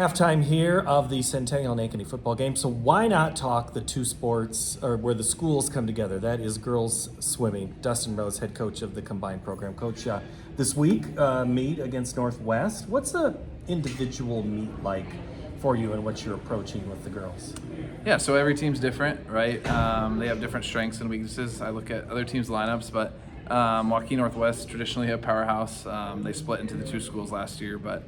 Halftime here of the Centennial and Ankeny football game. So why not talk the two sports, or where the schools come together? That is girls swimming. Dustin Rhoads, head coach of the combined program. Coach, this week meet against Northwest. What's a individual meet like for you, and what you're approaching with the girls? Yeah, so every team's different, right? They have different strengths and weaknesses. I look at other teams' lineups, but Waukee Northwest traditionally a powerhouse. They split into the two schools last year, but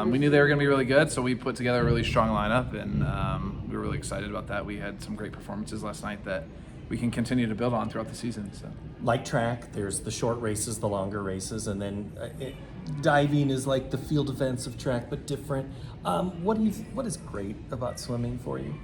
we knew they were going to be really good, so we put together a really strong lineup, and we were really excited about that. We had some great performances last night that we can continue to build on throughout the season. So, like track, there's the short races, the longer races, and then diving is like the field events of track, but different. What is great about swimming for you?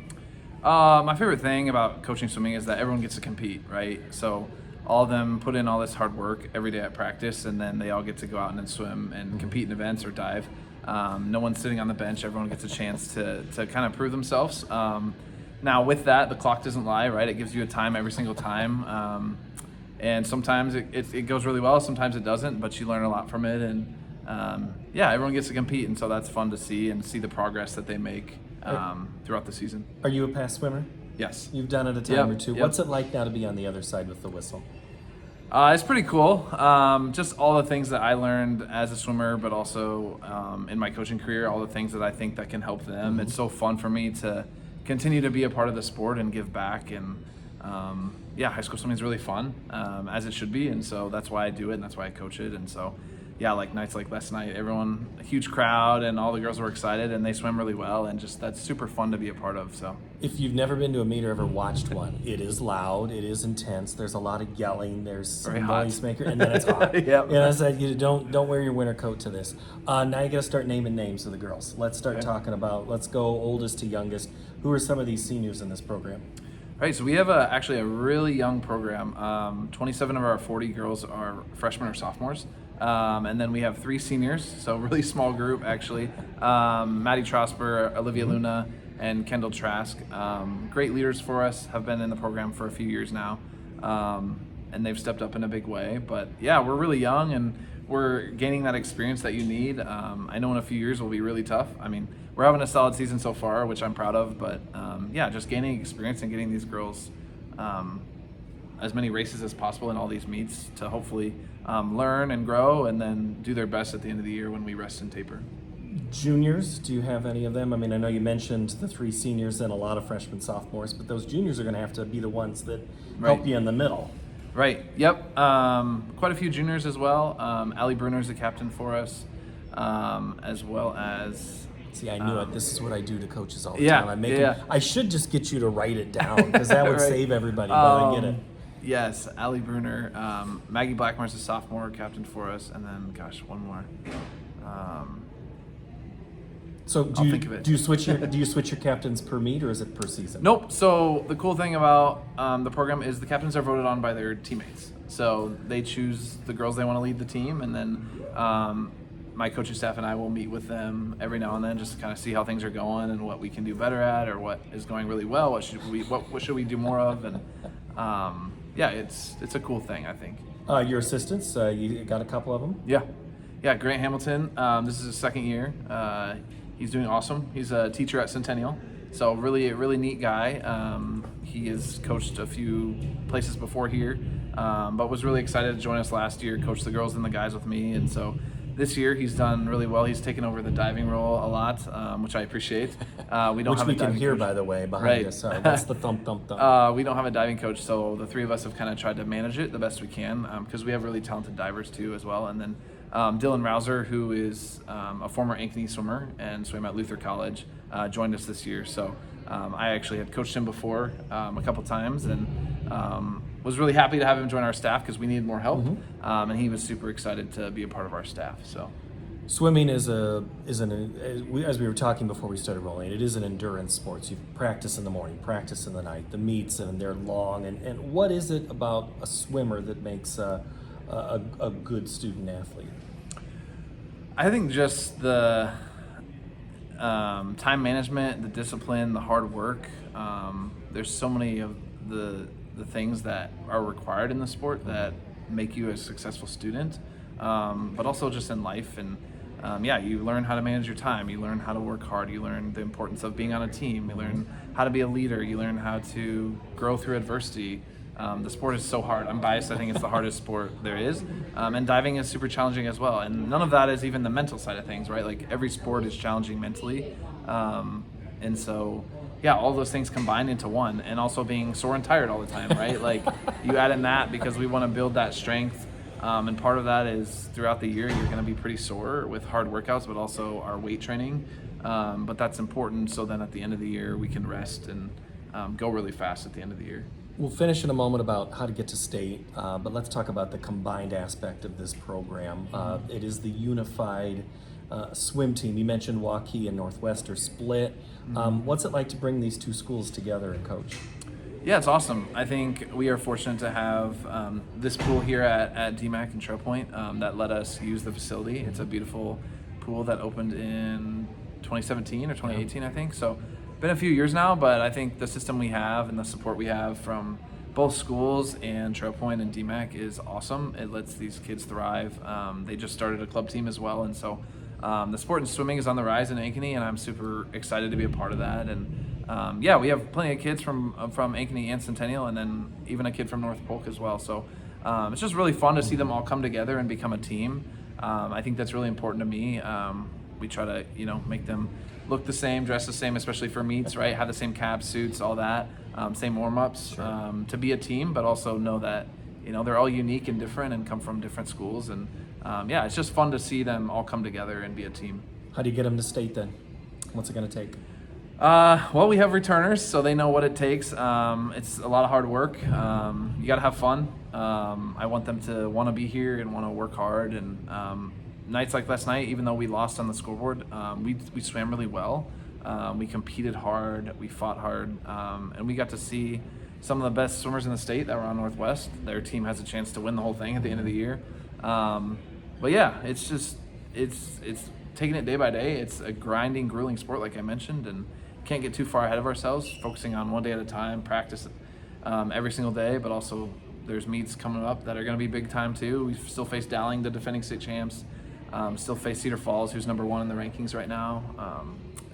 My favorite thing about coaching swimming is that everyone gets to compete, right? So all of them put in all this hard work every day at practice, and then they all get to go out and swim and compete in events or dive. No one's sitting on the bench. Everyone gets a chance to kind of prove themselves. Now with that, the clock doesn't lie, right? It gives you a time every single time. And sometimes it goes really well, sometimes it doesn't, but you learn a lot from it. And everyone gets to compete, and so that's fun to see and see the progress that they make throughout the season. Are you a past swimmer? Yes. You've done it a time or two. Yep. What's it like now to be on the other side with the whistle? It's pretty cool. Just all the things that I learned as a swimmer, but also in my coaching career, all the things that I think that can help them. Mm-hmm. It's so fun for me to continue to be a part of the sport and give back. And high school swimming is really fun, as it should be. And so that's why I do it, and that's why I coach it. And so, like nights like last night, everyone, a huge crowd, and all the girls were excited, and they swim really well, and just that's super fun to be a part of. So, if you've never been to a meet or ever watched one, it is loud, it is intense. There's a lot of yelling. There's some noise maker, and then it's hot. Yep. And I said, you don't wear your winter coat to this. Now you got to start naming names of the girls. Let's start talking about. Let's go oldest to youngest. Who are some of these seniors in this program? Right, so we have actually a really young program. 27 of our 40 girls are freshmen or sophomores. And then we have 3 seniors, so a really small group actually. Maddie Trosper, Olivia Luna, and Kendall Trask. Great leaders for us, have been in the program for a few years now. And they've stepped up in a big way. But we're really young, and we're gaining that experience that you need. I know in a few years will be really tough. I mean, we're having a solid season so far, which I'm proud of, but just gaining experience and getting these girls as many races as possible in all these meets to hopefully learn and grow, and then do their best at the end of the year when we rest and taper. Juniors, do you have any of them? I mean, I know you mentioned the 3 seniors and a lot of freshmen, sophomores, but those juniors are going to have to be the ones that help you in the middle. Right, yep. Quite a few juniors as well. Allie Bruner's the captain for us, as well as... See, I knew it. This is what I do to coaches all the time. I should just get you to write it down, because that would save everybody, but I get it. Yes, Allie Bruner. Maggie Blackmore's a sophomore captain for us, and then, one more. So do you switch your captains per meet, or is it per season? Nope. So the cool thing about the program is the captains are voted on by their teammates. So they choose the girls they want to lead the team, and then my coaching staff and I will meet with them every now and then just to kind of see how things are going and what we can do better at, or what is going really well. What should we do more of? And it's a cool thing, I think. Your assistants, you got a couple of them? Yeah. Grant Hamilton. This is his second year. He's doing awesome. He's a teacher at Centennial, so really neat guy. He has coached a few places before here, but was really excited to join us last year, coach the girls and the guys with me, and so this year he's done really well. He's taken over the diving role a lot, which I appreciate. We can hear, coach. By the way, behind us. That's the thump. We don't have a diving coach, so the 3 of us have kind of tried to manage it the best we can, because we have really talented divers too as well. And then Dylan Rouser, who is a former Ankeny swimmer and swam at Luther College, joined us this year. So I actually had coached him before a couple times, and was really happy to have him join our staff because we needed more help. And he was super excited to be a part of our staff. So swimming as we were talking before we started rolling, it is an endurance sport. So you practice in the morning, practice in the night, the meets, and they're long. And what is it about a swimmer that makes a good student athlete? I think just the time management, the discipline, the hard work. There's so many of the things that are required in the sport that make you a successful student, but also just in life. And you learn how to manage your time, you learn how to work hard, you learn the importance of being on a team, you learn how to be a leader, you learn how to grow through adversity. The sport is so hard. I'm biased. I think it's the hardest sport there is. And diving is super challenging as well. And none of that is even the mental side of things, right? Like every sport is challenging mentally. And so, yeah, all those things combined into one. And also being sore and tired all the time, right? Like you add in that because we want to build that strength. And part of that is throughout the year, you're going to be pretty sore with hard workouts, but also our weight training. But that's important. So then at the end of the year, we can rest and go really fast at the end of the year. We'll finish in a moment about how to get to state, but let's talk about the combined aspect of this program. It is the unified swim team. You mentioned Waukee and Northwest are split. What's it like to bring these two schools together and coach? Yeah, it's awesome. I think we are fortunate to have this pool here at DMAC in Trail Point that let us use the facility. It's a beautiful pool that opened in 2017 or 2018, I think. So been a few years now, but I think the system we have and the support we have from both schools and Trail Point and DMAC is awesome. It lets these kids thrive. They just started a club team as well, and so the sport in swimming is on the rise in Ankeny, and I'm super excited to be a part of that. And we have plenty of kids from Ankeny and Centennial, and then even a kid from North Polk as well. So it's just really fun to see them all come together and become a team. I think that's really important to me. We try to, make them look the same, dress the same, especially for meets, right? Have the same caps, suits, all that, same warm-ups, to be a team, but also know that, they're all unique and different and come from different schools. And it's just fun to see them all come together and be a team. How do you get them to state then? What's it going to take? We have returners, so they know what it takes. It's a lot of hard work. You got to have fun. I want them to want to be here and want to work hard. And nights like last night, even though we lost on the scoreboard, we swam really well. We competed hard, we fought hard, and we got to see some of the best swimmers in the state that were on Northwest. Their team has a chance to win the whole thing at the end of the year. It's taking it day by day. It's a grinding, grueling sport, like I mentioned, and can't get too far ahead of ourselves, focusing on one day at a time, practice every single day, but also there's meets coming up that are going to be big time too. We still face Dowling, the defending state champs. Still face Cedar Falls, who's number 1 in the rankings right now.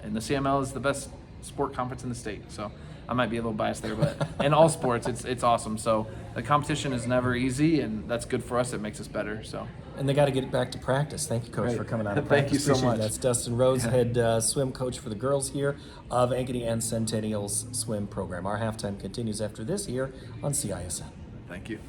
And the CML is the best sport conference in the state. So I might be a little biased there, but in all sports, it's awesome. So the competition is never easy, and that's good for us. It makes us better. So. And they got to get back to practice. Thank you, Coach, for coming out of practice. Thank you so much. That's Dustin Rhoads, head swim coach for the girls here of Ankeny and Centennial's swim program. Our halftime continues after this here on CISN. Thank you.